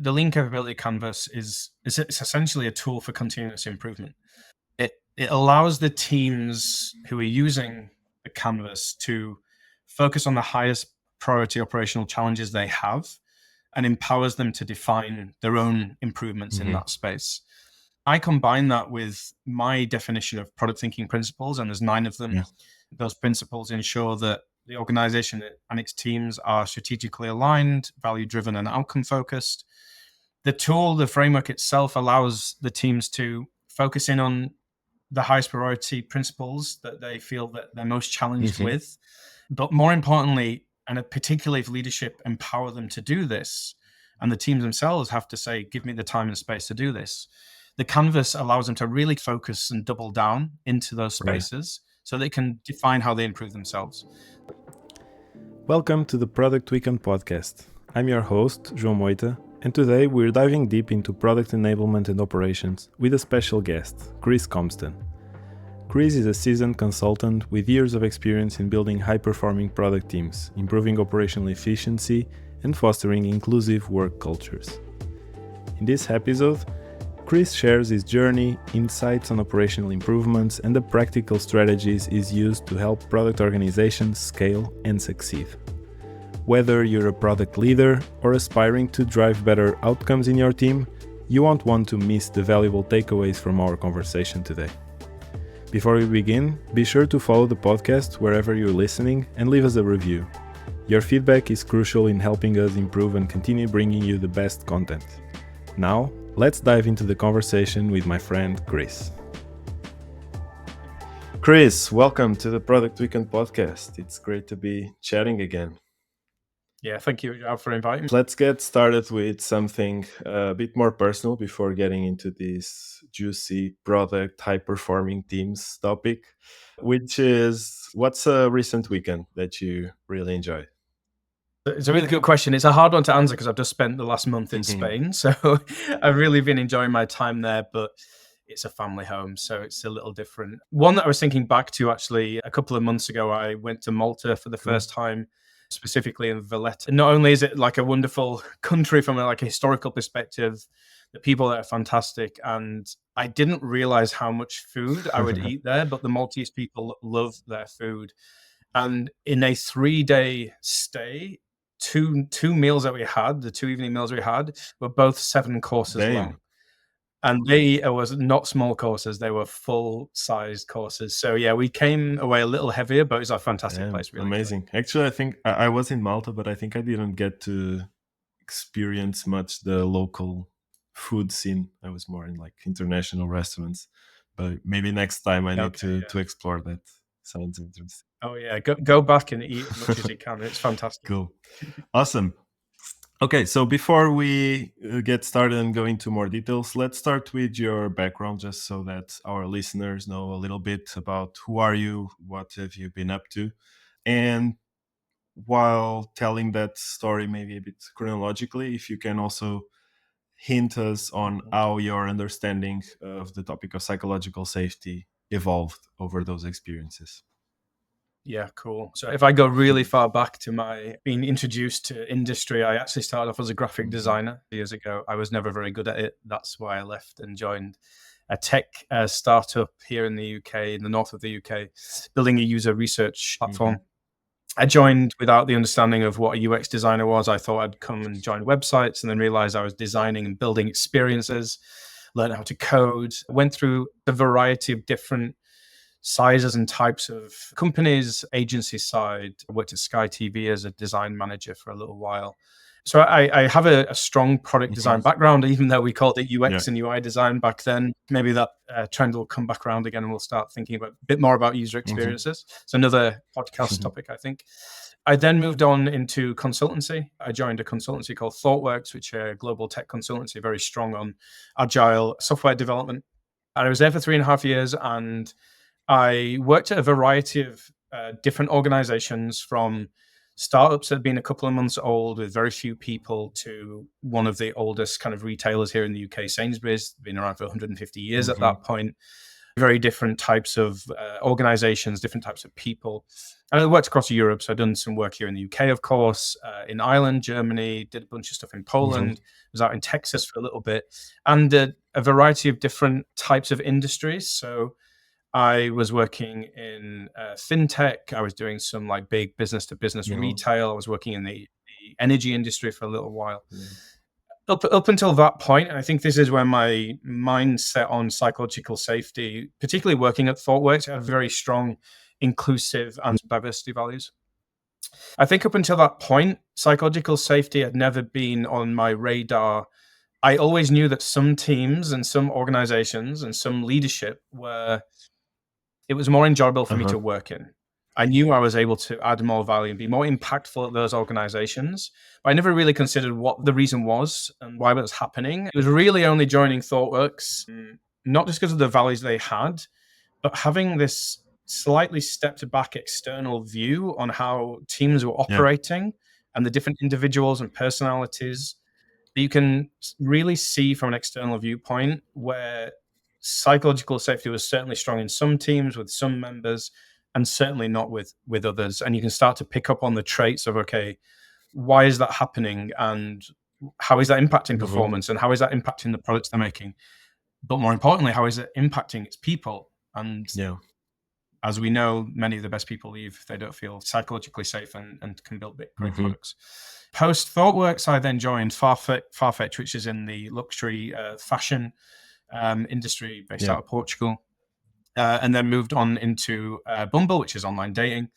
The Lean Capability Canvas is it's essentially a tool for continuous improvement. It allows the teams who are using the canvas to focus on the highest priority operational challenges they have and empowers them to define their own improvements in that space. I combine that with my definition of product thinking principles, and there's 9 of them. Yeah. Those principles ensure that the organization and its teams are strategically aligned, value-driven, and outcome-focused. The tool, the framework itself, allows the teams to focus in on the highest priority principles that they feel that they're most challenged with. But more importantly, and particularly if leadership empower them to do this, and the teams themselves have to say, give me the time and space to do this, the canvas allows them to really focus and double down into those spaces so they can define how they improve themselves. Welcome to the Product Weekend podcast. I'm your host, João Moita, and today we're diving deep into product enablement and operations with a special guest, Chris Compston. Chris is a seasoned consultant with years of experience in building high-performing product teams, improving operational efficiency, and fostering inclusive work cultures. In this episode, Chris shares his journey, insights on operational improvements, and the practical strategies he's used to help product organizations scale and succeed. Whether you're a product leader or aspiring to drive better outcomes in your team, you won't want to miss the valuable takeaways from our conversation today. Before we begin, be sure to follow the podcast wherever you're listening and leave us a review. Your feedback is crucial in helping us improve and continue bringing you the best content. Now, let's dive into the conversation with my friend Chris. Chris, welcome to the Product Weekend podcast. It's great to be chatting again. Yeah, thank you for inviting me. Let's get started with something a bit more personal before getting into this juicy product, high-performing teams topic, which is, what's a recent weekend that you really enjoyed? It's a really good question. It's a hard one to answer because I've just spent the last month in Spain. So I've really been enjoying my time there, but it's a family home, so it's a little different. One that I was thinking back to actually a couple of months ago, I went to Malta for the first time, specifically in Valletta. Not only is it like a wonderful country from a historical perspective, the people there are fantastic, and I didn't realize how much food I would eat there, but the Maltese people love their food. And in a 3-day stay, two meals that we had, the 2 evening meals we had, were both 7 courses long. And they was not small courses, they were full-sized courses. So yeah, we came away a little heavier, but it was a fantastic place. Really amazing. Good. Actually, I think I was in Malta, but I think I didn't get to experience much the local food scene. I was more in like international restaurants, but maybe next time I need to explore that. Sounds interesting. Oh yeah, go back and eat as much as you can. It's fantastic. Cool. Awesome. Okay, so before we get started and go into more details, let's start with your background, just so that our listeners know a little bit about who are you, what have you been up to, and while telling that story maybe a bit chronologically, if you can also hint us on how your understanding of the topic of psychological safety evolved over those experiences. Yeah, cool. So if I go really far back to my being introduced to industry, I actually started off as a graphic designer years ago. I was never very good at it. That's why I left and joined a tech startup here in the UK, in the north of the UK, building a user research platform. I joined without the understanding of what a UX designer was. I thought I'd come and join websites, and then realized I was designing and building experiences, learned how to code, went through a variety of different sizes and types of companies, agency side. I worked at Sky TV as a design manager for a little while. So I have a strong product design background, even though we called it UX and UI design back then. Maybe that trend will come back around again, and we'll start thinking a bit more about user experiences. It's another podcast topic, I think. I then moved on into consultancy. I joined a consultancy called ThoughtWorks, which is a global tech consultancy, very strong on agile software development. And I was there for 3.5 years, and I worked at a variety of different organizations, from startups that had been a couple of months old with very few people to one of the oldest kind of retailers here in the UK, Sainsbury's, been around for 150 years at that point. very different types of organizations, different types of people. And I worked across Europe. So I've done some work here in the UK, of course, in Ireland, Germany, did a bunch of stuff in Poland, was out in Texas for a little bit, and a variety of different types of industries. So I was working in fintech. I was doing some like big business to business retail. I was working in the energy industry for a little while. Up until that point, and I think this is where my mindset on psychological safety, particularly working at ThoughtWorks, had very strong inclusive and diversity values. I think up until that point, psychological safety had never been on my radar. I always knew that some teams and some organizations and some leadership it was more enjoyable for me to work in. I knew I was able to add more value and be more impactful at those organizations, but I never really considered what the reason was and why it was happening. It was really only joining ThoughtWorks, not just because of the values they had, but having this slightly stepped back external view on how teams were operating and the different individuals and personalities that you can really see from an external viewpoint, where psychological safety was certainly strong in some teams with some members and certainly not with others. And you can start to pick up on the traits of, okay, why is that happening? And how is that impacting performance? And how is that impacting the products they're making? But more importantly, how is it impacting its people? And as we know, many of the best people leave if they don't feel psychologically safe and can build great products. Post ThoughtWorks, I then joined Farfetch, which is in the luxury fashion industry based out of Portugal. And then moved on into Bumble, which is online dating,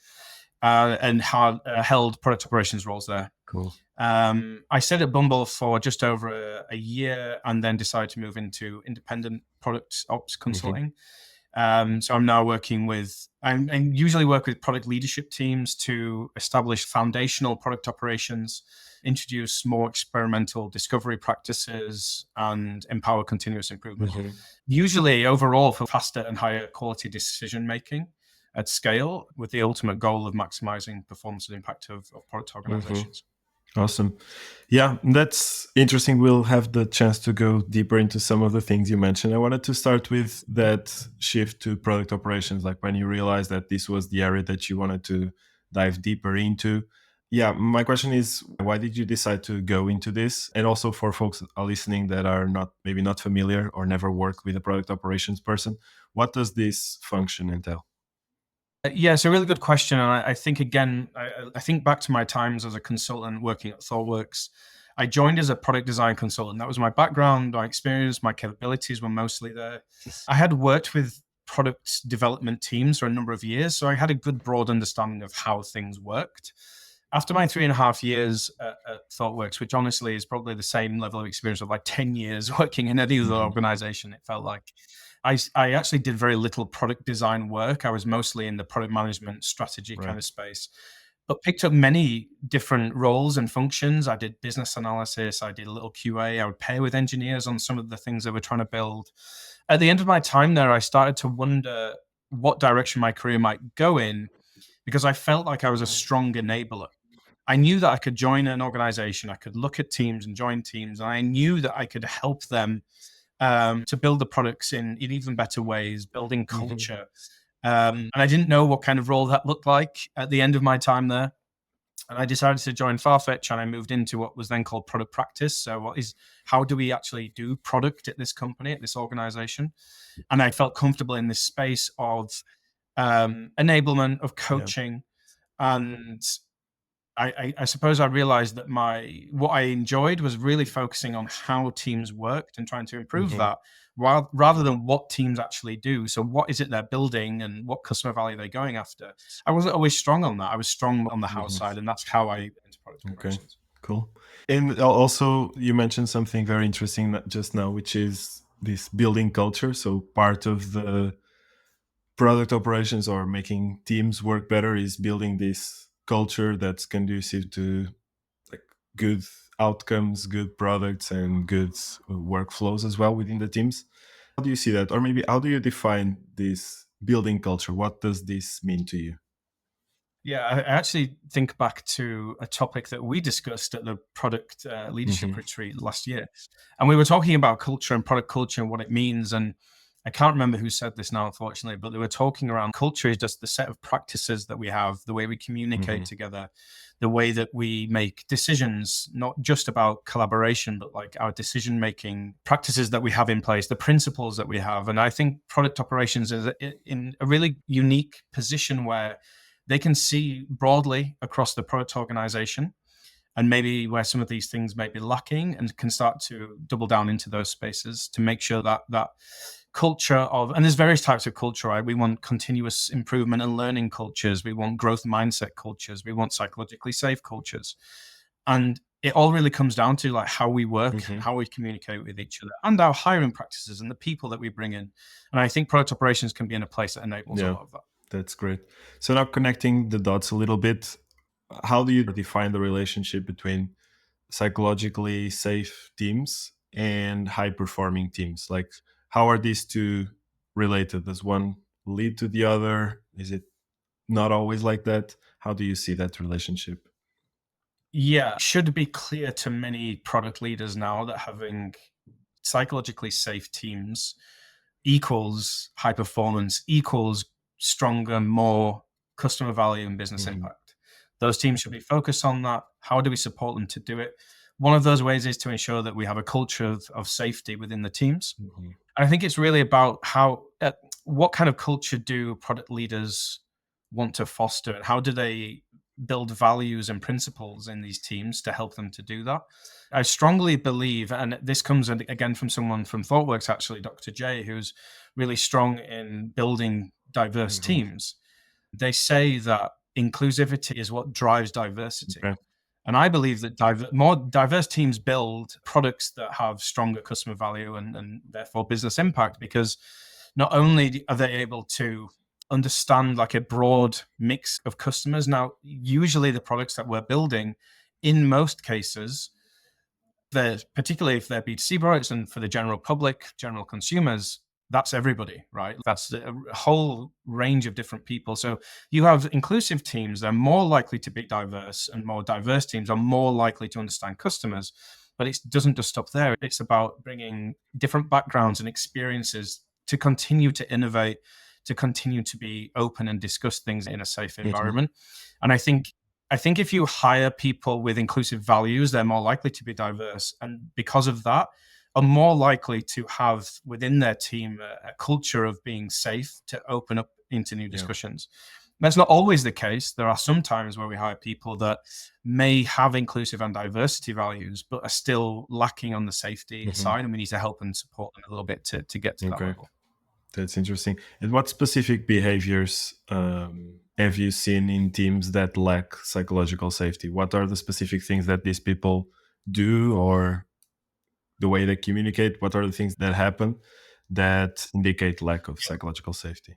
and held product operations roles there. Cool. I stayed at Bumble for just over a year and then decided to move into independent product ops consulting. So I'm now working I usually work with product leadership teams to establish foundational product operations, introduce more experimental discovery practices, and empower continuous improvement. Usually overall for faster and higher quality decision making at scale, with the ultimate goal of maximizing performance and impact of product organizations. Awesome. Yeah, that's interesting. We'll have the chance to go deeper into some of the things you mentioned. I wanted to start with that shift to product operations, like when you realized that this was the area that you wanted to dive deeper into. Yeah, my question is, why did you decide to go into this? And also for folks listening that are maybe not familiar or never worked with a product operations person, what does this function entail? Yeah, it's a really good question. And I think, again, I think back to my times as a consultant working at ThoughtWorks. I joined as a product design consultant. That was my background, my experience, my capabilities were mostly there. I had worked with product development teams for a number of years, so I had a good broad understanding of how things worked. After my 3.5 years at ThoughtWorks, which honestly is probably the same level of experience of like 10 years working in any other organization, it felt like, I actually did very little product design work. I was mostly in the product management strategy kind of space, but picked up many different roles and functions. I did business analysis. I did a little QA. I would pair with engineers on some of the things they were trying to build. At the end of my time there, I started to wonder what direction my career might go in, because I felt like I was a strong enabler. I knew that I could join an organization. I could look at teams and join teams. And I knew that I could help them to build the products in even better ways, building culture. And I didn't know what kind of role that looked like at the end of my time there. And I decided to join Farfetch, and I moved into what was then called product practice. So how do we actually do product at this company, at this organization? And I felt comfortable in this space of enablement, of coaching. And I suppose I realized that what I enjoyed was really focusing on how teams worked and trying to improve that, rather than what teams actually do. So what is it they're building and what customer value they're going after? I wasn't always strong on that. I was strong on the how side, and that's how I entered product operations. Cool. And also you mentioned something very interesting just now, which is this building culture. So part of the product operations or making teams work better is building this culture that's conducive to like good outcomes, good products, and good workflows as well within the teams. How do you see that? Or maybe how do you define this building culture? What does this mean to you? Yeah, I actually think back to a topic that we discussed at the product leadership retreat last year. And we were talking about culture and product culture and what it means. And I can't remember who said this now, unfortunately, but they were talking around culture is just the set of practices that we have, the way we communicate together, the way that we make decisions, not just about collaboration, but like our decision-making practices that we have in place, the principles that we have. And I think product operations is in a really unique position where they can see broadly across the product organization and maybe where some of these things may be lacking, and can start to double down into those spaces to make sure that that culture of, and there's various types of culture, right? We want continuous improvement and learning cultures. We want growth mindset cultures. We want psychologically safe cultures. And it all really comes down to like how we work, how we communicate with each other, and our hiring practices and the people that we bring in. And I think product operations can be in a place that enables a lot of that. That's great. So now connecting the dots a little bit, how do you define the relationship between psychologically safe teams and high performing teams? Like, how are these two related? Does one lead to the other? Is it not always like that? How do you see that relationship? Yeah, it should be clear to many product leaders now that having psychologically safe teams equals high performance, equals stronger, more customer value and business impact. Those teams should be focused on that. How do we support them to do it? One of those ways is to ensure that we have a culture of safety within the teams. And I think it's really about what kind of culture do product leaders want to foster, and how do they build values and principles in these teams to help them to do that. I strongly believe, and this comes again from someone from ThoughtWorks, actually, Dr. J, who's really strong in building diverse teams. They say that inclusivity is what drives diversity. And I believe that more diverse teams build products that have stronger customer value and therefore business impact, because not only are they able to understand like a broad mix of customers. Now, usually the products that we're building, in most cases, particularly if they're B2C products and for the general public, general consumers, that's everybody, right? That's a whole range of different people. So you have inclusive teams, they're more likely to be diverse, and more diverse teams are more likely to understand customers. But it doesn't just stop there. It's about bringing different backgrounds and experiences to continue to innovate, to continue to be open and discuss things in a safe environment. And I think if you hire people with inclusive values, they're more likely to be diverse. And because of that, are more likely to have within their team a culture of being safe to open up into new discussions. That's not always the case. There are some times where we hire people that may have inclusive and diversity values, but are still lacking on the safety side, and we need to help and support them a little bit to get to that level. That's interesting. And what specific behaviors have you seen in teams that lack psychological safety? What are the specific things that these people do, or the way they communicate? What are the things that happen that indicate lack of psychological safety?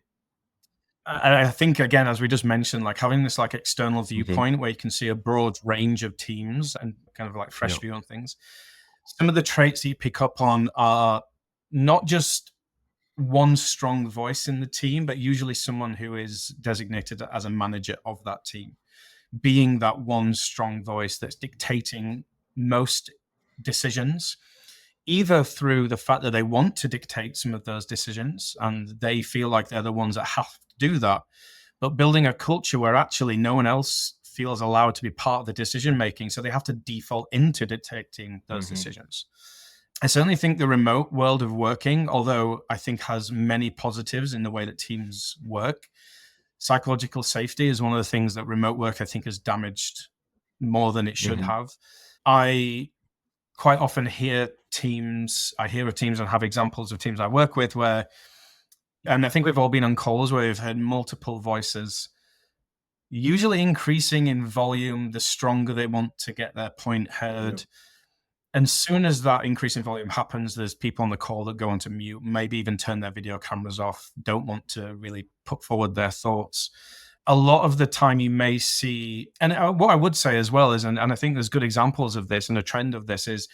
I think, again, as we just mentioned, like having this like external viewpoint where you can see a broad range of teams and kind of like fresh view on things. Some of the traits that you pick up on are not just one strong voice in the team, but usually someone who is designated as a manager of that team, being that one strong voice that's dictating most decisions, either through the fact that they want to dictate some of those decisions and they feel like they're the ones that have to do that, but building a culture where actually no one else feels allowed to be part of the decision making, so they have to default into dictating those decisions. I certainly think the remote world of working, although I think has many positives in the way that teams work, psychological safety is one of the things that remote work, I think, has damaged more than it should have. I quite often hear of teams and have examples of teams I work with where, and I think we've all been on calls where we've heard multiple voices, usually increasing in volume the stronger they want to get their point heard. And soon as that increase in volume happens, there's people on the call that go onto mute, maybe even turn their video cameras off, don't want to really put forward their thoughts. A lot of the time you may see, and what I would say as well is, and I think there's good examples of this, and a trend of this is,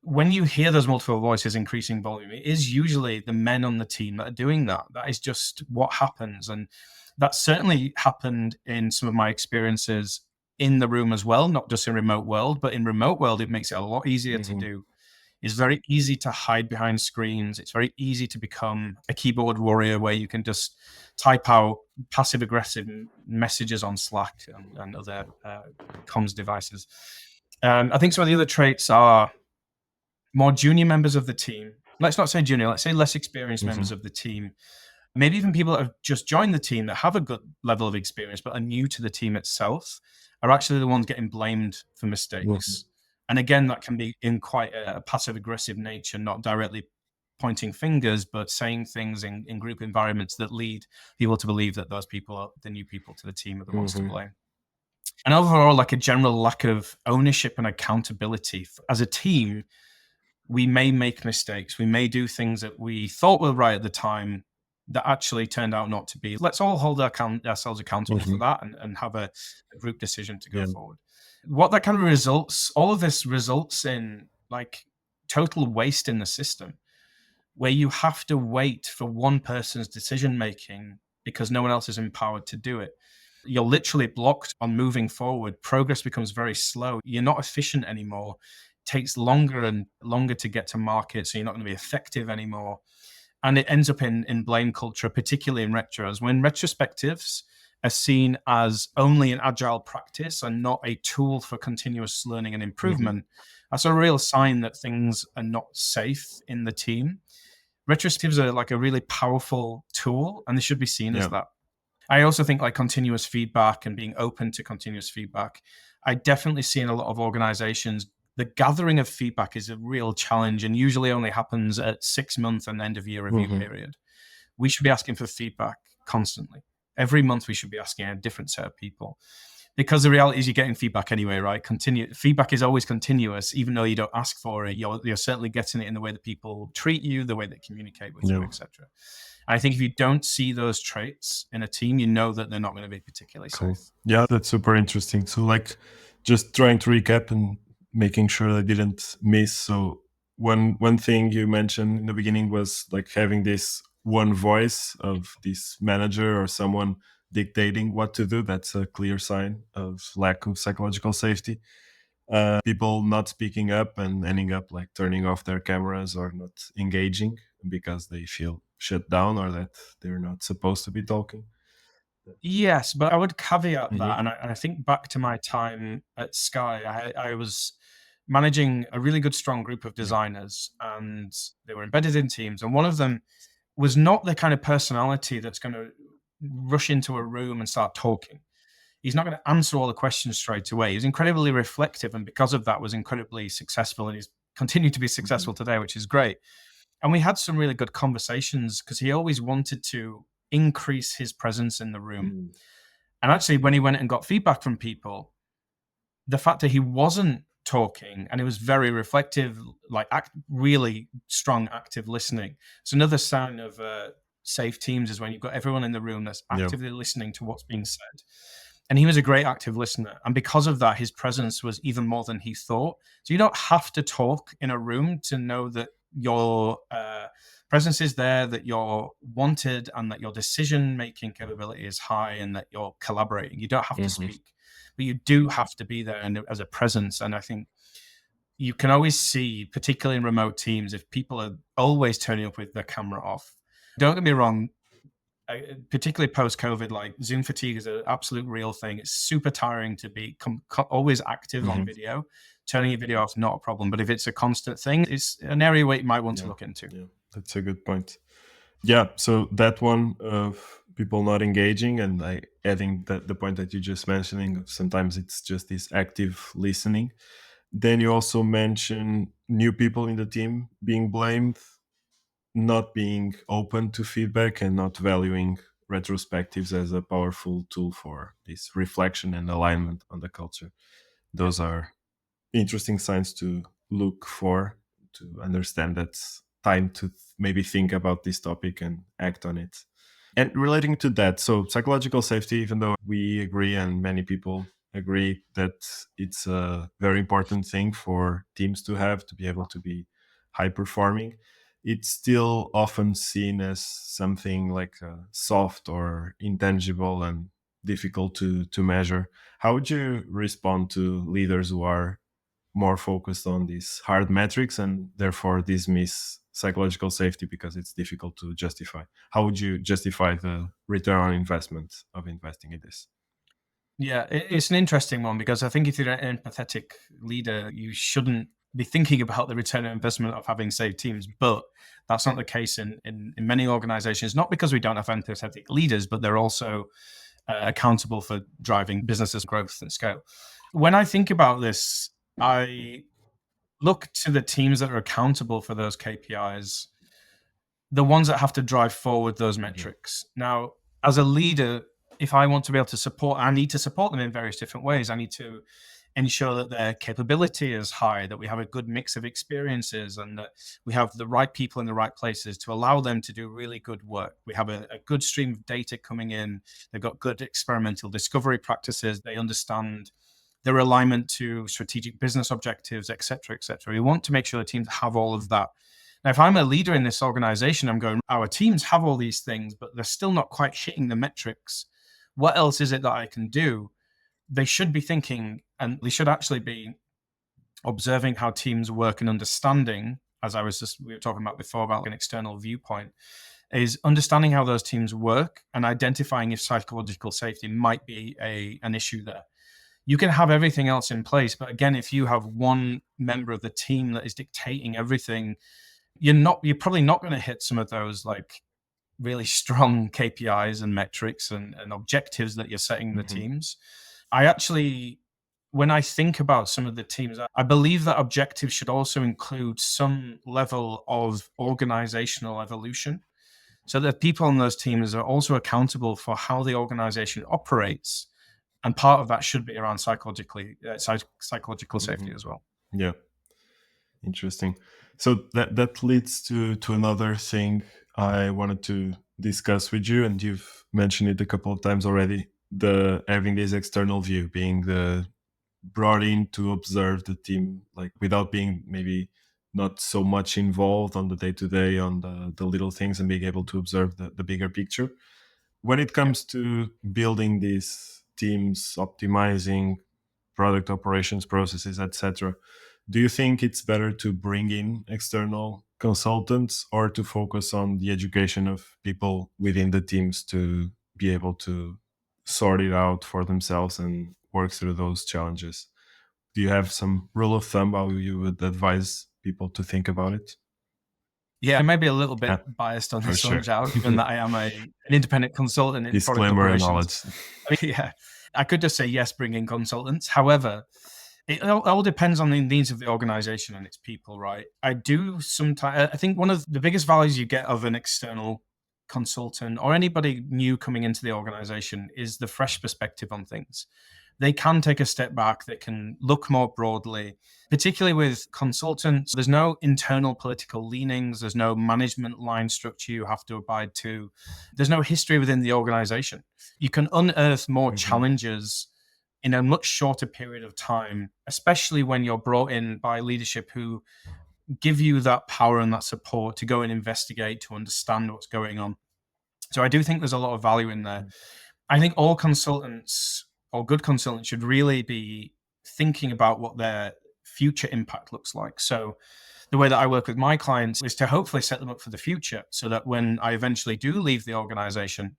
when you hear those multiple voices increasing volume, it is usually the men on the team that are doing that. That is just what happens. And that certainly happened in some of my experiences in the room as well, not just in remote world, but in remote world, it makes it a lot easier to do. It's very easy to hide behind screens. It's very easy to become a keyboard warrior where you can just type out passive aggressive messages on Slack and other comms devices. I think some of the other traits are more junior members of the team. Let's not say junior, let's say less experienced members of the team. Maybe even people that have just joined the team that have a good level of experience but are new to the team itself are actually the ones getting blamed for mistakes. And again, that can be in quite a passive aggressive nature, not directly pointing fingers, but saying things in group environments that lead people to believe that those people are the new people to the team are the ones to blame. And overall, like a general lack of ownership and accountability. As a team, we may make mistakes. We may do things that we thought were right at the time that actually turned out not to be. Let's all hold ourselves accountable for that and have a group decision to go forward. What that kind of results, all of this results in like total waste in the system, where you have to wait for one person's decision making because no one else is empowered to do it. You're literally blocked on moving forward. Progress becomes very slow. You're not efficient anymore. It takes longer and longer to get to market, so you're not going to be effective anymore. And it ends up in blame culture, particularly in retros. When retrospectives are seen as only an agile practice and not a tool for continuous learning and improvement, that's a real sign that things are not safe in the team. Retrospectives are like a really powerful tool, and they should be seen as that. I also think like continuous feedback and being open to continuous feedback. I definitely see in a lot of organizations, the gathering of feedback is a real challenge and usually only happens at 6 month and end of year review period. We should be asking for feedback constantly. Every month we should be asking a different set of people. Because the reality is you're getting feedback anyway, right? Feedback is always continuous, even though you don't ask for it. You're certainly getting it in the way that people treat you, the way they communicate with you, etc. I think if you don't see those traits in a team, you know that they're not going to be particularly safe. Yeah, that's super interesting. So like just trying to recap and making sure I didn't miss. So one thing you mentioned in the beginning was like having this one voice of this manager or someone dictating what to do. That's a clear sign of lack of psychological safety. People not speaking up and ending up like turning off their cameras or not engaging because they feel shut down or that they're not supposed to be talking. Yes, but I would caveat that, and I think back to my time at Sky, I was managing a really good, strong group of designers, and they were embedded in teams, and one of them was not the kind of personality that's going to rush into a room and start talking. He's not going to answer all the questions straight away. He's incredibly reflective, and because of that was incredibly successful, and he's continued to be successful today, which is great. And we had some really good conversations because he always wanted to increase his presence in the room. And actually, when he went and got feedback from people, the fact that he wasn't talking and it was very reflective, like really strong active listening. It's another sign of safe teams is when you've got everyone in the room that's actively listening to what's being said. And he was a great active listener. And because of that, his presence was even more than he thought. So you don't have to talk in a room to know that your presence is there, that you're wanted, and that your decision-making capability is high, and that you're collaborating. You don't have to speak, but you do have to be there and as a presence. And I think you can always see, particularly in remote teams, if people are always turning up with their camera off. Don't get me wrong, particularly post-COVID, like Zoom fatigue is an absolute real thing. It's super tiring to be always active on video. Turning your video off, not a problem. But if it's a constant thing, it's an area where you might want to look into. Yeah, that's a good point. Yeah, so that one of people not engaging and adding the point that you just mentioning, sometimes it's just this active listening. Then you also mention new people in the team being blamed, not being open to feedback and not valuing retrospectives as a powerful tool for this reflection and alignment on the culture. Those are interesting signs to look for to understand that's time to maybe think about this topic and act on it. And relating to that, so psychological safety, even though we agree and many people agree that it's a very important thing for teams to have to be able to be high performing, it's still often seen as something like soft or intangible and difficult to measure. How would you respond to leaders who are more focused on these hard metrics and therefore dismiss psychological safety because it's difficult to justify. How would you justify the return on investment of investing in this? Yeah, it's an interesting one because I think if you're an empathetic leader, you shouldn't be thinking about the return on investment of having saved teams. But that's not the case in many organizations, not because we don't have empathetic leaders, but they're also accountable for driving businesses' growth and scale. When I think about this, I look to the teams that are accountable for those KPIs, the ones that have to drive forward those metrics. Now, as a leader, if I want to be able to support, I need to support them in various different ways. I need to ensure that their capability is high, that we have a good mix of experiences, and that we have the right people in the right places to allow them to do really good work. We have a good stream of data coming in. They've got good experimental discovery practices. They understand their alignment to strategic business objectives, et cetera, et cetera. We want to make sure the teams have all of that. Now, if I'm a leader in this organization, I'm going, our teams have all these things, but they're still not quite hitting the metrics. What else is it that I can do? They should be thinking, and they should actually be observing how teams work and understanding, as we were talking about before about an external viewpoint, is understanding how those teams work and identifying if psychological safety might be an issue there. You can have everything else in place, but again, if you have one member of the team that is dictating everything, you're probably not going to hit some of those like really strong KPIs and metrics and objectives that you're setting the teams. I actually, when I think about some of the teams, I believe that objectives should also include some level of organizational evolution, so that people on those teams are also accountable for how the organization operates. And part of that should be around psychological safety as well. Yeah. Interesting. So that leads to another thing I wanted to discuss with you, and you've mentioned it a couple of times already. The having this external view, being the brought in to observe the team, like without being maybe not so much involved on the day to day on the little things, and being able to observe the bigger picture. When it comes to building these teams, optimizing product operations processes, etc., do you think it's better to bring in external consultants or to focus on the education of people within the teams to be able to sort it out for themselves and work through those challenges? Do you have some rule of thumb how you would advise people to think about it? Yeah, I may be a little bit biased on this one, João, given that I am an independent consultant in product operations. I mean, yeah, I could just say yes, bring in consultants. However, it all depends on the needs of the organization and its people, right? I think one of the biggest values you get of an external consultant or anybody new coming into the organization is the fresh perspective on things. They can take a step back, they can look more broadly, particularly with consultants. There's no internal political leanings, there's no management line structure you have to abide to, there's no history within the organization. You can unearth more challenges in a much shorter period of time, especially when you're brought in by leadership who give you that power and that support to go and investigate, to understand what's going on. So I do think there's a lot of value in there. I think all consultants or good consultants should really be thinking about what their future impact looks like. So the way that I work with my clients is to hopefully set them up for the future so that when I eventually do leave the organization,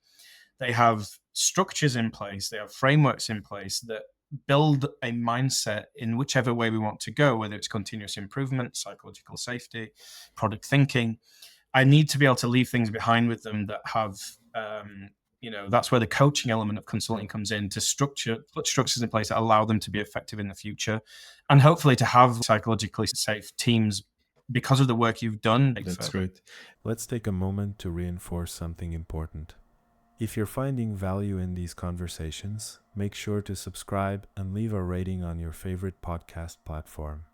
they have structures in place, they have frameworks in place that build a mindset in whichever way we want to go, whether it's continuous improvement, psychological safety, product thinking. I need to be able to leave things behind with them that have, that's where the coaching element of consulting comes in, to put structures in place that allow them to be effective in the future, and hopefully to have psychologically safe teams because of the work you've done. That's great. Let's take a moment to reinforce something important. If you're finding value in these conversations, make sure to subscribe and leave a rating on your favorite podcast platform.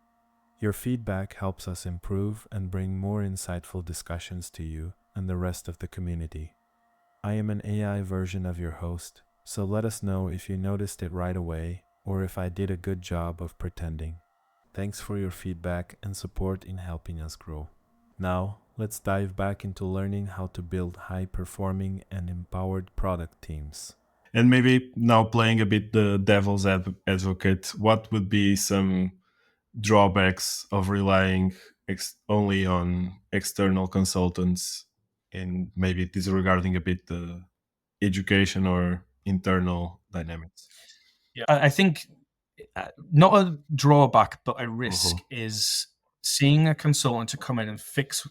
Your feedback helps us improve and bring more insightful discussions to you and the rest of the community. I am an AI version of your host, so let us know if you noticed it right away or if I did a good job of pretending. Thanks for your feedback and support in helping us grow. Now, let's dive back into learning how to build high-performing and empowered product teams. And maybe now playing a bit the devil's advocate, what would be some drawbacks of relying only on external consultants, and maybe disregarding a bit the education or internal dynamics? Yeah, I think not a drawback, but a risk Uh-huh. is seeing a consultant to come in and fix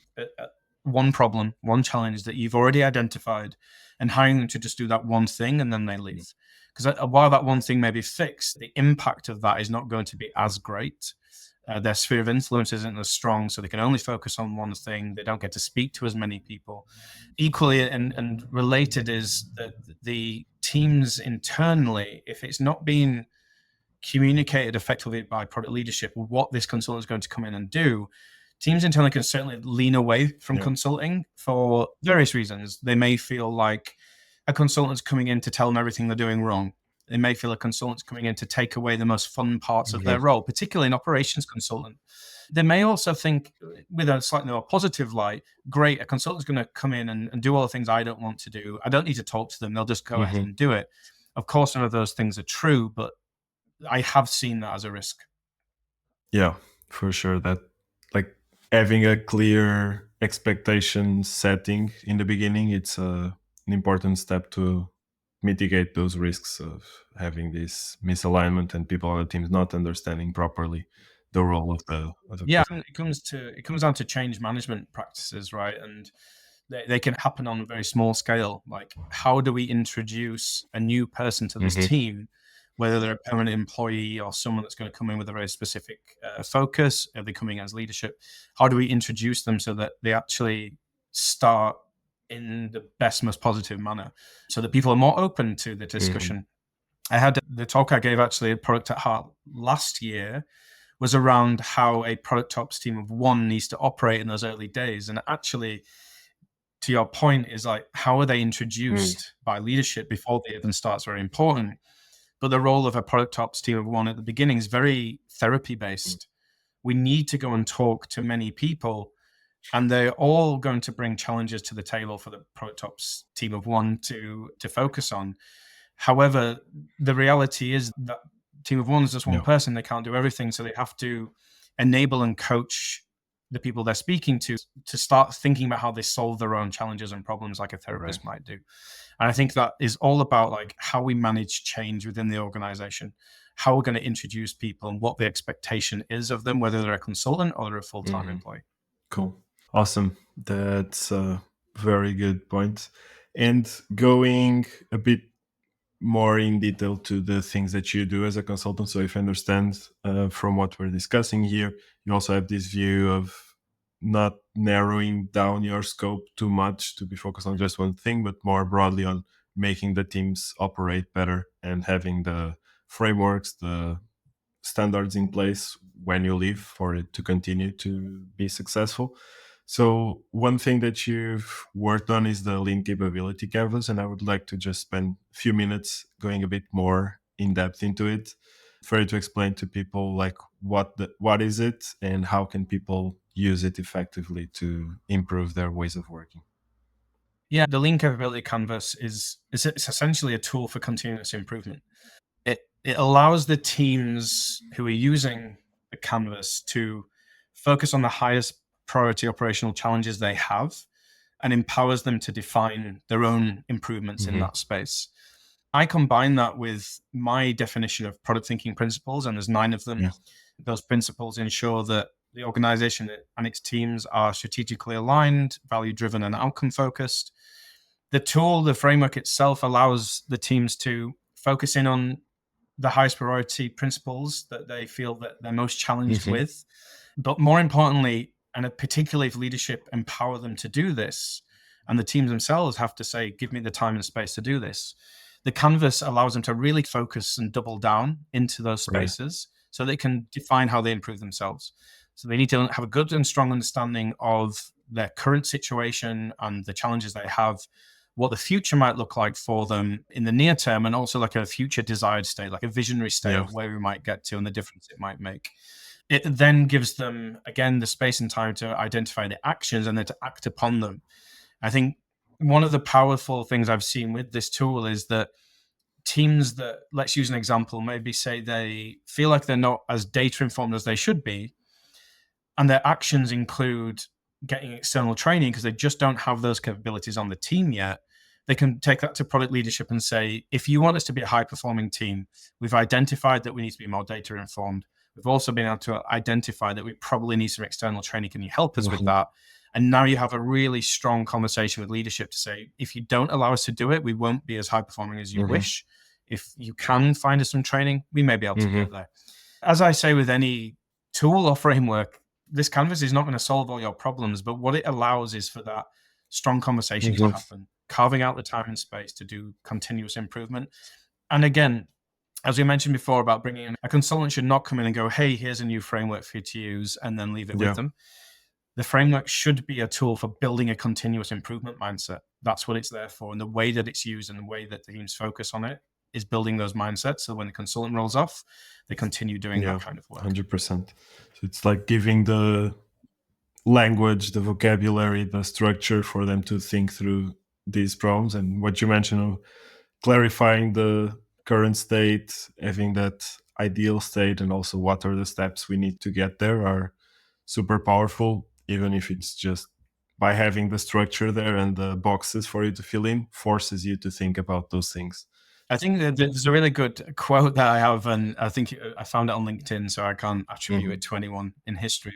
one problem, one challenge that you've already identified, and hiring them to just do that one thing and then they leave. Because while that one thing may be fixed, the impact of that is not going to be as great. Their sphere of influence isn't as strong, so they can only focus on one thing. They don't get to speak to as many people. Equally and related is that the teams internally, if it's not being communicated effectively by product leadership what this consultant is going to come in and do, teams internally can certainly lean away from consulting for various reasons. They may feel like a consultant's coming in to tell them everything they're doing wrong. They may feel a consultant's coming in to take away the most fun parts of their role, particularly an operations consultant. They may also think, with a slightly more positive light, great, a consultant's going to come in and do all the things I don't want to do. I don't need to talk to them. They'll just go ahead and do it. Of course, none of those things are true, but I have seen that as a risk. Yeah, for sure. That, like, having a clear expectation setting in the beginning, it's an important step to mitigate those risks of having this misalignment and people on the teams not understanding properly the role of the Yeah, it comes down to change management practices, right? And they can happen on a very small scale. Like, how do we introduce a new person to this team, whether they're a permanent employee or someone that's going to come in with a very specific focus? Are they coming as leadership? How do we introduce them so that they actually start in the best, most positive manner, so that people are more open to the discussion? I had the talk I gave actually at Product at Heart last year was around how a product ops team of one needs to operate in those early days. And actually, to your point, is like, how are they introduced by leadership before they even start is very important. But the role of a product ops team of one at the beginning is very therapy based. We need to go and talk to many people, and they're all going to bring challenges to the table for the product ops team of one to focus on. However, the reality is that team of one is just one person. They can't do everything. So they have to enable and coach the people they're speaking to start thinking about how they solve their own challenges and problems like a therapist might do. And I think that is all about like how we manage change within the organization, how we're going to introduce people and what the expectation is of them, whether they're a consultant or they're a full-time employee. Cool. Awesome. That's a very good point. And going a bit more in detail to the things that you do as a consultant. So if I understand from what we're discussing here, you also have this view of not narrowing down your scope too much to be focused on just one thing, but more broadly on making the teams operate better and having the frameworks, the standards in place when you leave for it to continue to be successful. So one thing that you've worked on is the lean capability canvas, and I would like to just spend a few minutes going a bit more in depth into it for you to explain to people like what is it and how can people use it effectively to improve their ways of working. Yeah, the lean capability canvas is it's essentially a tool for continuous improvement. It allows the teams who are using the canvas to focus on the highest priority operational challenges they have and empowers them to define their own improvements in that space. I combine that with my definition of product thinking principles, and there's 9 of them. Those principles ensure that the organization and its teams are strategically aligned, value-driven, and outcome-focused. The tool, the framework itself, allows the teams to focus in on the highest priority principles that they feel that they're most challenged with. But more importantly, and particularly if leadership empower them to do this, and the teams themselves have to say, give me the time and space to do this, the canvas allows them to really focus and double down into those spaces so they can define how they improve themselves. So they need to have a good and strong understanding of their current situation and the challenges they have, what the future might look like for them in the near term, and also like a future desired state, like a visionary state of where we might get to and the difference it might make. It then gives them, again, the space and time to identify the actions and then to act upon them. I think one of the powerful things I've seen with this tool is that teams that, let's use an example, maybe say they feel like they're not as data informed as they should be, and their actions include getting external training because they just don't have those capabilities on the team yet, they can take that to product leadership and say, if you want us to be a high-performing team, we've identified that we need to be more data informed. We've also been able to identify that we probably need some external training. Can you help us with that? And now you have a really strong conversation with leadership to say, if you don't allow us to do it, we won't be as high-performing as you wish. If you can find us some training, we may be able to get there. As I say with any tool or framework, this canvas is not going to solve all your problems, but what it allows is for that strong conversation to happen, carving out the time and space to do continuous improvement. And again, as we mentioned before about bringing in, a consultant should not come in and go, hey, here's a new framework for you to use, and then leave it with them. The framework should be a tool for building a continuous improvement mindset. That's what it's there for. And the way that it's used and the way that the teams focus on it is building those mindsets. So when the consultant rolls off, they continue doing that kind of work. 100%. So it's like giving the language, the vocabulary, the structure for them to think through these problems. And what you mentioned of clarifying the current state, having that ideal state, and also what are the steps we need to get there are super powerful, even if it's just by having the structure there and the boxes for you to fill in, forces you to think about those things. I think that there's a really good quote that I have, and I think I found it on LinkedIn, so I can't attribute it to anyone in history.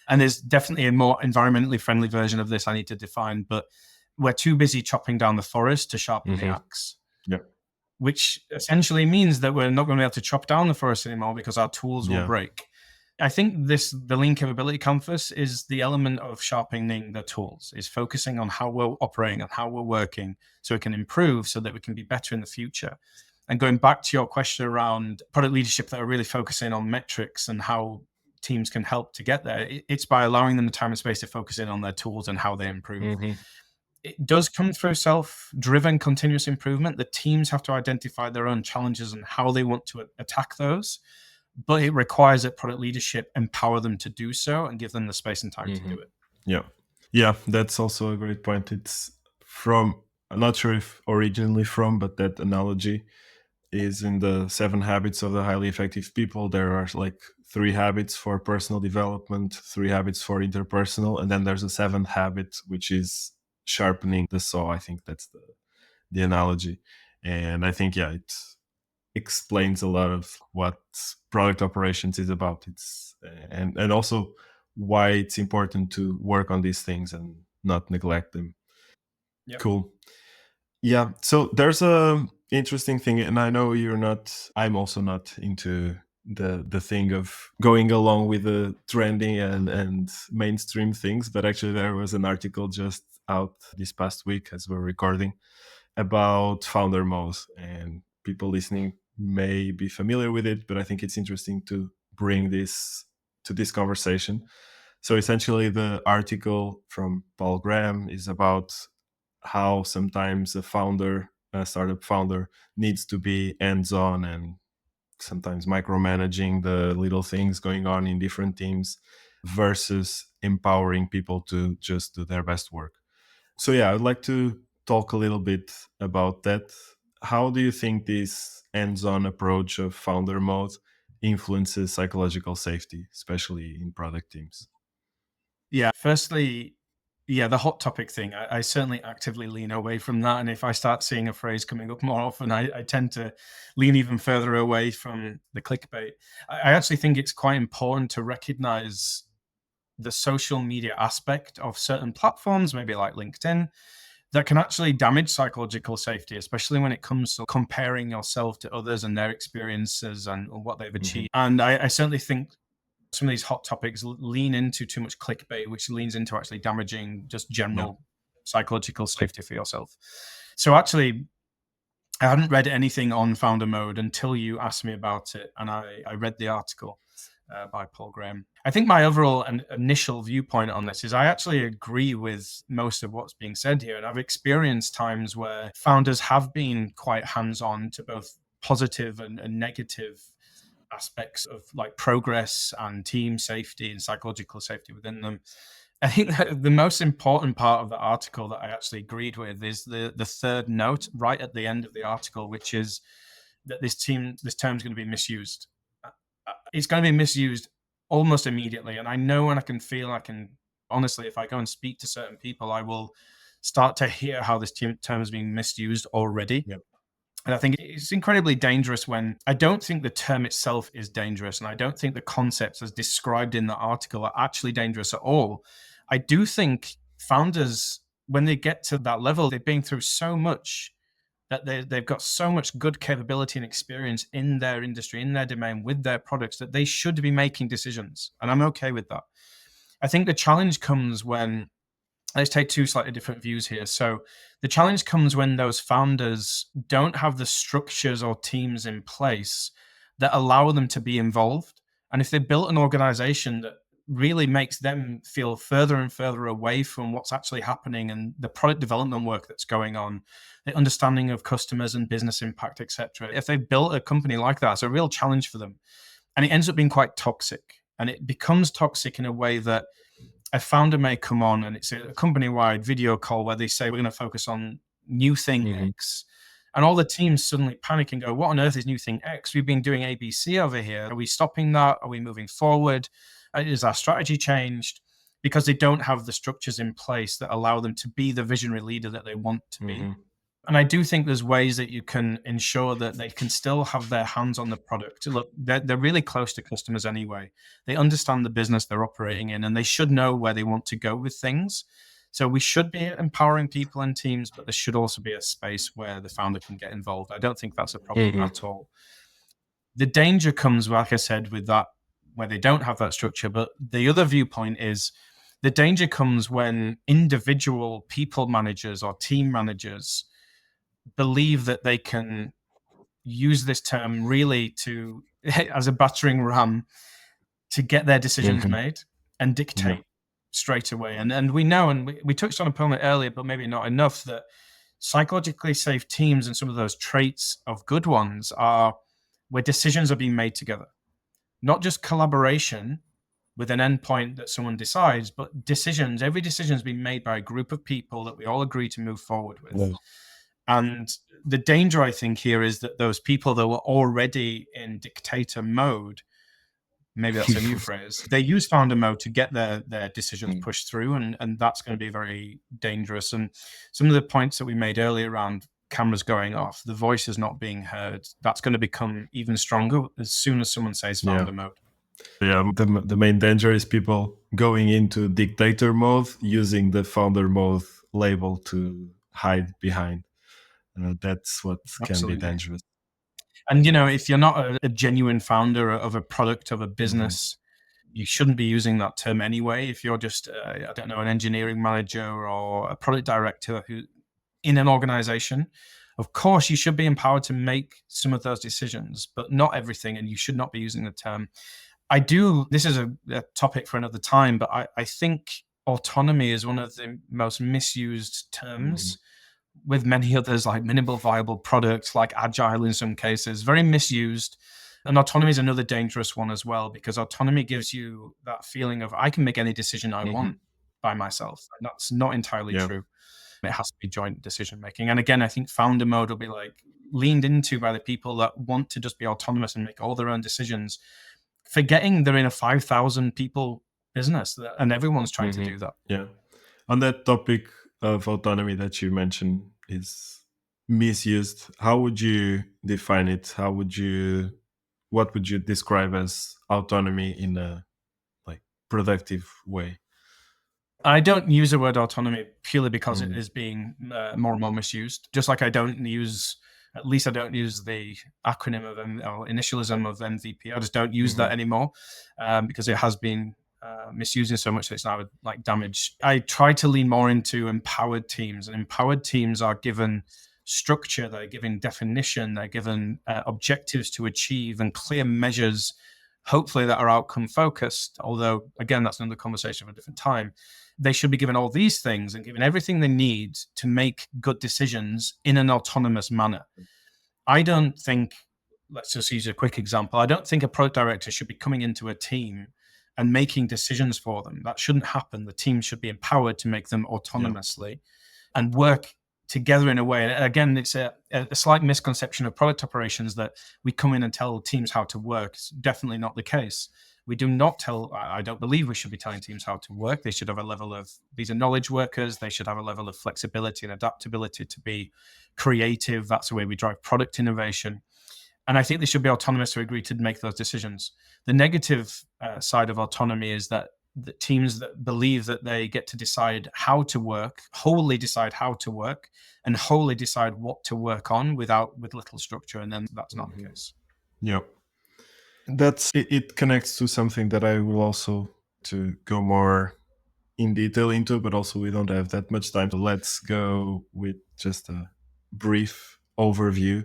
And there's definitely a more environmentally friendly version of this I need to define, but we're too busy chopping down the forest to sharpen the axe. Which essentially means that we're not going to be able to chop down the forest anymore because our tools will break. I think the Lean Capability Canvas is the element of sharpening the tools, is focusing on how we're operating and how we're working so we can improve so that we can be better in the future. And going back to your question around product leadership that are really focusing on metrics and how teams can help to get there, it's by allowing them the time and space to focus in on their tools and how they improve. It does come through self-driven continuous improvement. The teams have to identify their own challenges and how they want to attack those. But it requires that product leadership empower them to do so and give them the space and time to do it. Yeah, that's also a great point. It's from, I'm not sure if originally from, but that analogy is in the 7 habits of the highly effective people. There are like 3 habits for personal development, 3 habits for interpersonal, and then there's a 7th habit, which is sharpening the saw. I think that's the analogy. And I think, it explains a lot of what product operations is about. It's and also why it's important to work on these things and not neglect them. Cool. Yeah. So there's a interesting thing, and I know I'm also not into the thing of going along with the trending and mainstream things, but actually there was an article just out this past week as we're recording about founder mode, and people listening may be familiar with it, but I think it's interesting to bring this to this conversation. So essentially the article from Paul Graham is about how sometimes a startup founder needs to be hands-on and sometimes micromanaging the little things going on in different teams versus empowering people to just do their best work. So I'd like to talk a little bit about that. How do you think this hands-on approach of founder mode influences psychological safety, especially in product teams? Firstly, the hot topic thing, I certainly actively lean away from that. And if I start seeing a phrase coming up more often, I tend to lean even further away from the clickbait. I actually think it's quite important to recognize the social media aspect of certain platforms, maybe like LinkedIn, that can actually damage psychological safety, especially when it comes to comparing yourself to others and their experiences and what they've achieved. And I certainly think some of these hot topics lean into too much clickbait, which leans into actually damaging just general psychological safety for yourself. So actually, I hadn't read anything on founder mode until you asked me about it. And I read the article by Paul Graham. I think my overall and initial viewpoint on this is I actually agree with most of what's being said here. And I've experienced times where founders have been quite hands-on to both positive and negative aspects of like progress and team safety and psychological safety within them. I think that the most important part of the article that I actually agreed with is the third note right at the end of the article, which is that this term is going to be misused. It's going to be misused almost immediately. And I know, and I can honestly, if I go and speak to certain people, I will start to hear how this term is being misused already. Yep. And I think it's incredibly dangerous when I don't think the term itself is dangerous. And I don't think the concepts as described in the article are actually dangerous at all. I do think founders, when they get to that level, they've been through so much that they've got so much good capability and experience in their industry, in their domain, with their products, that they should be making decisions. And I'm okay with that. I think the challenge comes when, let's take two slightly different views here. So the challenge comes when those founders don't have the structures or teams in place that allow them to be involved. And if they built an organization that really makes them feel further and further away from what's actually happening and the product development work that's going on, the understanding of customers and business impact, etc. If they built a company like that, it's a real challenge for them. And it ends up being quite toxic. And it becomes toxic in a way that a founder may come on and it's a company-wide video call where they say, we're going to focus on new thing X. And all the teams suddenly panic and go, what on earth is new thing X? We've been doing ABC over here. Are we stopping that? Are we moving forward? Is our strategy changed? Because they don't have the structures in place that allow them to be the visionary leader that they want to be. And I do think there's ways that you can ensure that they can still have their hands on the product. Look, they're really close to customers anyway. They understand the business they're operating in, and they should know where they want to go with things. So we should be empowering people and teams, but there should also be a space where the founder can get involved. I don't think that's a problem at all. The danger comes, like I said, with that, where they don't have that structure. But the other viewpoint is the danger comes when individual people managers or team managers believe that they can use this term really to as a battering ram to get their decisions made and dictate straight away. And we know, and we touched on a point earlier, but maybe not enough, that psychologically safe teams and some of those traits of good ones are where decisions are being made together, not just collaboration with an endpoint that someone decides, but decisions. Every decision has been made by a group of people that we all agree to move forward with. And the danger, I think, here is that those people that were already in dictator mode, maybe that's a new phrase, they use founder mode to get their decisions pushed through, and that's going to be very dangerous. And some of the points that we made earlier around cameras going off, the voice is not being heard, that's going to become even stronger as soon as someone says founder mode. Yeah, the main danger is people going into dictator mode using the founder mode label to hide behind. That's what can be dangerous. And, if you're not a genuine founder of a product, of a business, you shouldn't be using that term anyway. If you're just, an engineering manager or a product director who in an organization, of course, you should be empowered to make some of those decisions, but not everything. And you should not be using the term. This is a topic for another time, but I think autonomy is one of the most misused terms. With many others like minimal viable product, like agile in some cases, very misused. And autonomy is another dangerous one as well, because autonomy gives you that feeling of I can make any decision I want by myself. And that's not entirely true. It has to be joint decision making. And again, I think founder mode will be leaned into by the people that want to just be autonomous and make all their own decisions, forgetting they're in a 5,000 people business and everyone's trying to do that. Yeah. On that topic of autonomy that you mentioned is misused, how would you define it? What would you describe as autonomy in a productive way? I don't use the word autonomy purely because it is being more and more misused. Just like I don't use the acronym of or initialism of MVP. I just don't use that anymore because it has been misusing so much that it's now damaged. I try to lean more into empowered teams, and empowered teams are given structure, they're given definition, they're given objectives to achieve and clear measures, hopefully that are outcome focused. Although again, that's another conversation for a different time. They should be given all these things and given everything they need to make good decisions in an autonomous manner. I don't think, let's just use a quick example. I don't think a product director should be coming into a team and making decisions for them. That shouldn't happen. The team should be empowered to make them autonomously and work together in a way. And again, it's a slight misconception of product operations that we come in and tell teams how to work. It's definitely not the case. We do not I don't believe we should be telling teams how to work. They should have a level of, these are knowledge workers. They should have a level of flexibility and adaptability to be creative. That's the way we drive product innovation. And I think they should be autonomous to agree to make those decisions. The negative side of autonomy is that the teams that believe that they get to decide how to work, wholly decide how to work, and wholly decide what to work on with little structure. And then that's not the case. Yep. It connects to something that I will also to go more in detail into, but also we don't have that much time. So let's go with just a brief overview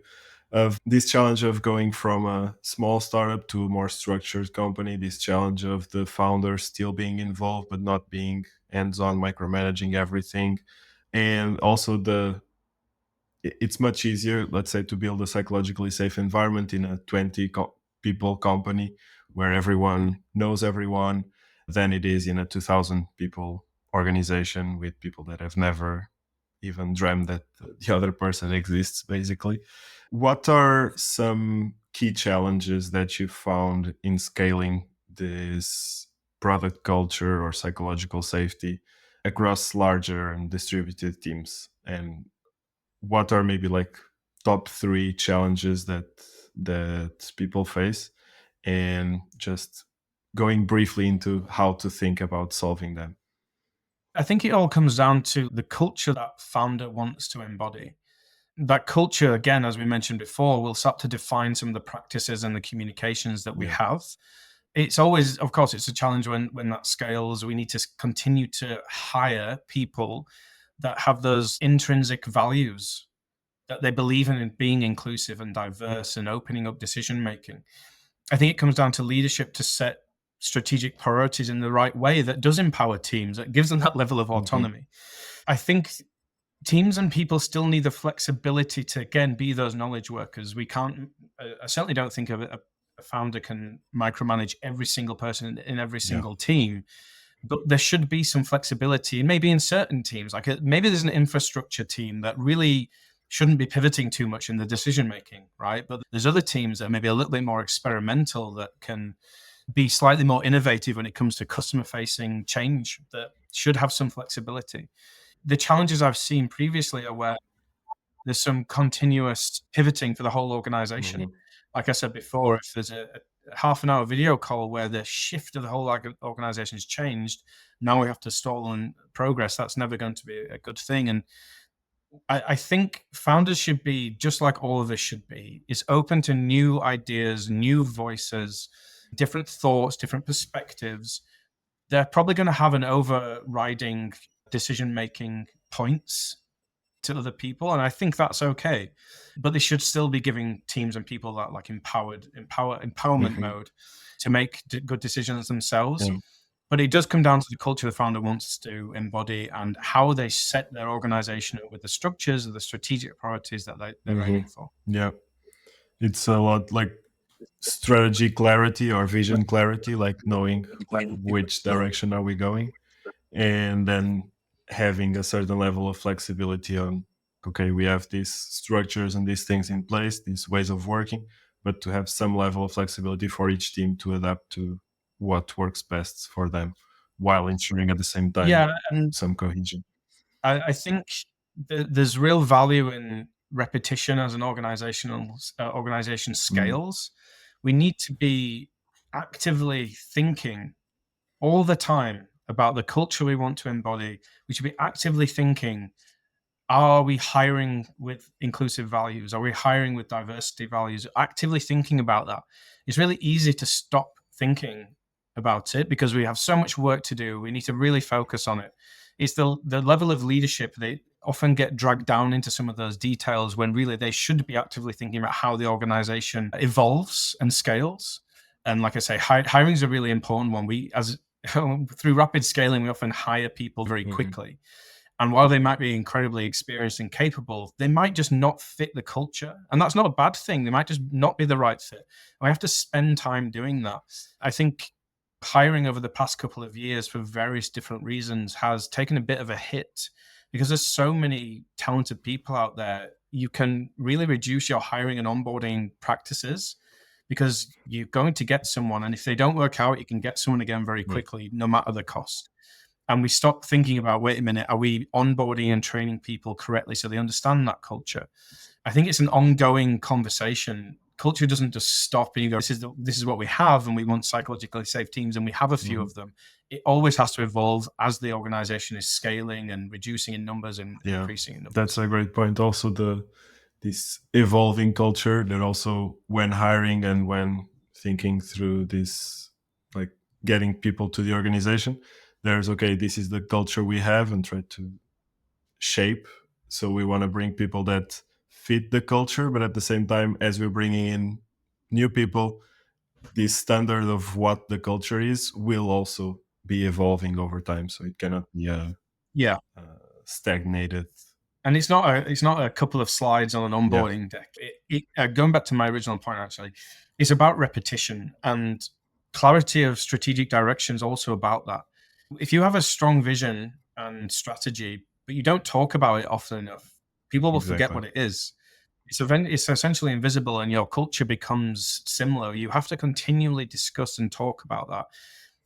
of this challenge of going from a small startup to a more structured company, this challenge of the founder still being involved but not being hands-on, micromanaging everything. And also it's much easier, let's say, to build a psychologically safe environment in a 20 people company where everyone knows everyone than it is in a 2,000 people organization with people that have never even dreamt that the other person exists, basically. What are some key challenges that you found in scaling this product culture or psychological safety across larger and distributed teams? And what are maybe like top 3 challenges that people face, and just going briefly into how to think about solving them? I think it all comes down to the culture that founder wants to embody. That culture, again, as we mentioned before, will start to define some of the practices and the communications that we have. It's always, of course, it's a challenge when that scales. We need to continue to hire people that have those intrinsic values, that they believe in being inclusive and diverse and opening up decision making. I think it comes down to leadership to set strategic priorities in the right way that does empower teams, that gives them that level of autonomy. I think teams and people still need the flexibility to, again, be those knowledge workers. We can't, I certainly don't think a founder can micromanage every single person in every single team, but there should be some flexibility. And maybe in certain teams, like maybe there's an infrastructure team that really shouldn't be pivoting too much in the decision making, right? But there's other teams that are maybe a little bit more experimental that can be slightly more innovative when it comes to customer facing change, that should have some flexibility. The challenges I've seen previously are where there's some continuous pivoting for the whole organization. Like I said before, if there's a half an hour video call where the shift of the whole organization has changed, now we have to stall and progress. That's never going to be a good thing. And I think founders should be, just like all of us should be, is open to new ideas, new voices, different thoughts, different perspectives. They're probably going to have an overriding decision-making points to other people, and I think that's okay. But they should still be giving teams and people that like empowerment mode to make good decisions themselves. But it does come down to the culture the founder wants to embody and how they set their organization up with the structures or the strategic priorities that they're aiming for. Yeah, it's a lot like strategy clarity or vision clarity, like knowing which direction are we going, and then having a certain level of flexibility on, okay, we have these structures and these things in place, these ways of working, but to have some level of flexibility for each team to adapt to what works best for them while ensuring at the same time some cohesion. I think there's real value in repetition as an organization scales. We need to be actively thinking all the time about the culture we want to embody. We should be actively thinking, are we hiring with inclusive values? Are we hiring with diversity values? Actively thinking about that. It's really easy to stop thinking about it because we have so much work to do. We need to really focus on it. It's the level of leadership. They often get dragged down into some of those details when really they should be actively thinking about how the organization evolves and scales. And like I say, hiring is a really important one. Through rapid scaling, we often hire people very quickly. And while they might be incredibly experienced and capable, they might just not fit the culture. And that's not a bad thing. They might just not be the right fit. And we have to spend time doing that. I think hiring over the past couple of years for various different reasons has taken a bit of a hit because there's so many talented people out there. You can really reduce your hiring and onboarding practices because you're going to get someone, and if they don't work out, you can get someone again very quickly, no matter the cost. And we stop thinking about, wait a minute, are we onboarding and training people correctly so they understand that culture? I think it's an ongoing conversation. Culture doesn't just stop and you go, this is what we have, and we want psychologically safe teams, and we have a few of them. It always has to evolve as the organization is scaling and reducing in numbers and increasing in numbers. That's a great point. Also, this evolving culture that also when hiring and when thinking through this, like getting people to the organization, there's, okay, this is the culture we have and try to shape. So we want to bring people that fit the culture, but at the same time, as we're bringing in new people, this standard of what the culture is will also be evolving over time. So it cannot be stagnated. And it's not a couple of slides on an onboarding deck. Going back to my original point, actually, it's about repetition, and clarity of strategic direction is also about that. If you have a strong vision and strategy, but you don't talk about it often enough, people will forget what it is. It's essentially invisible, and your culture becomes similar. You have to continually discuss and talk about that.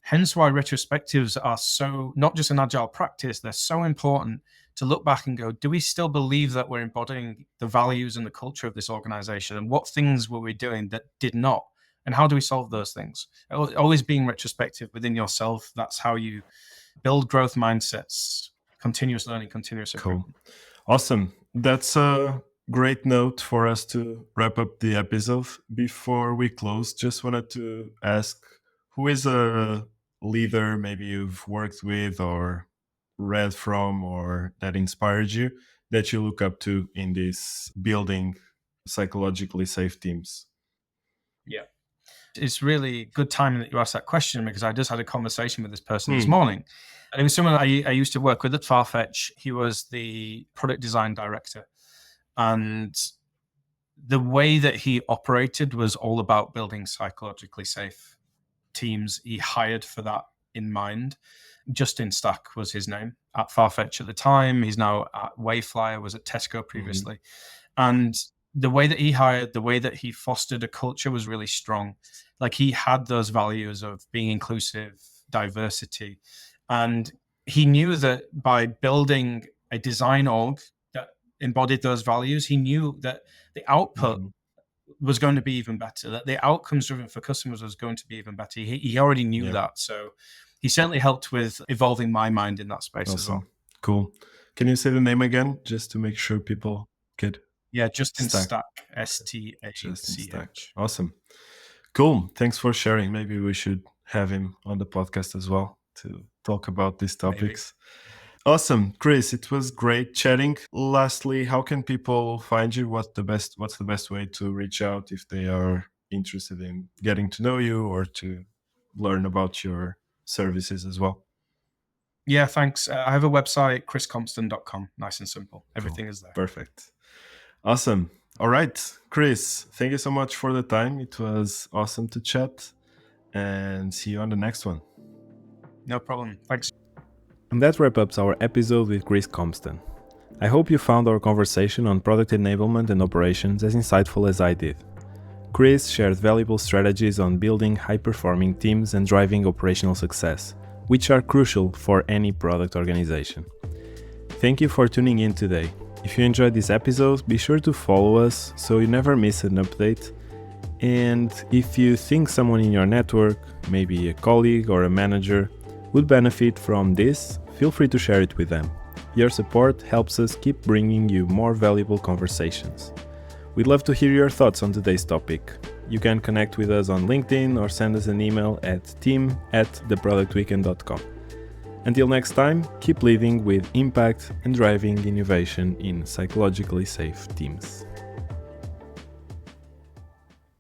Hence why retrospectives are so, not just an agile practice, they're so important to look back and go, do we still believe that we're embodying the values and the culture of this organization? And what things were we doing that did not? And how do we solve those things? Always being retrospective within yourself. That's how you build growth mindsets, continuous learning, continuous improvement. Cool. Awesome. That's a great note for us to wrap up the episode. Before we close, just wanted to ask, who is a leader maybe you've worked with or read from or that inspired you that you look up to in this building psychologically safe teams? Yeah. It's really good timing that you asked that question, because I just had a conversation with this person this morning. And it was someone I used to work with at Farfetch. He was the product design director. And the way that he operated was all about building psychologically safe teams. He hired for that in mind. Justin Stack was his name at Farfetch at the time. He's now at Wayflyer, was at Tesco previously. And the way that he hired, the way that he fostered a culture was really strong. Like, he had those values of being inclusive, diversity. And he knew that by building a design org that embodied those values, he knew that the output was going to be even better, that the outcomes driven for customers was going to be even better. He already knew that. So he certainly helped with evolving my mind in that space as well. Cool. Can you say the name again, just to make sure people get? Yeah, Justin Stack, STACH. Awesome. Cool. Thanks for sharing. Maybe we should have him on the podcast as well to talk about these topics. Maybe. Awesome. Chris, it was great chatting. Lastly, how can people find you? What's the best way to reach out if they are interested in getting to know you or to learn about your services as well? Yeah, thanks. I have a website, chriscompston.com. Nice and simple. Everything is there. Perfect. Awesome. All right, Chris, thank you so much for the time. It was awesome to chat, and see you on the next one. No problem. Thanks. And that wraps up our episode with Chris Compston. I hope you found our conversation on product enablement and operations as insightful as I did. Chris shared valuable strategies on building high-performing teams and driving operational success, which are crucial for any product organization. Thank you for tuning in today. If you enjoyed this episode, be sure to follow us so you never miss an update. And if you think someone in your network, maybe a colleague or a manager, would benefit from this, feel free to share it with them. Your support helps us keep bringing you more valuable conversations. We'd love to hear your thoughts on today's topic. You can connect with us on LinkedIn or send us an email at team@theproductweekend.com. Until next time, keep leading with impact and driving innovation in psychologically safe teams.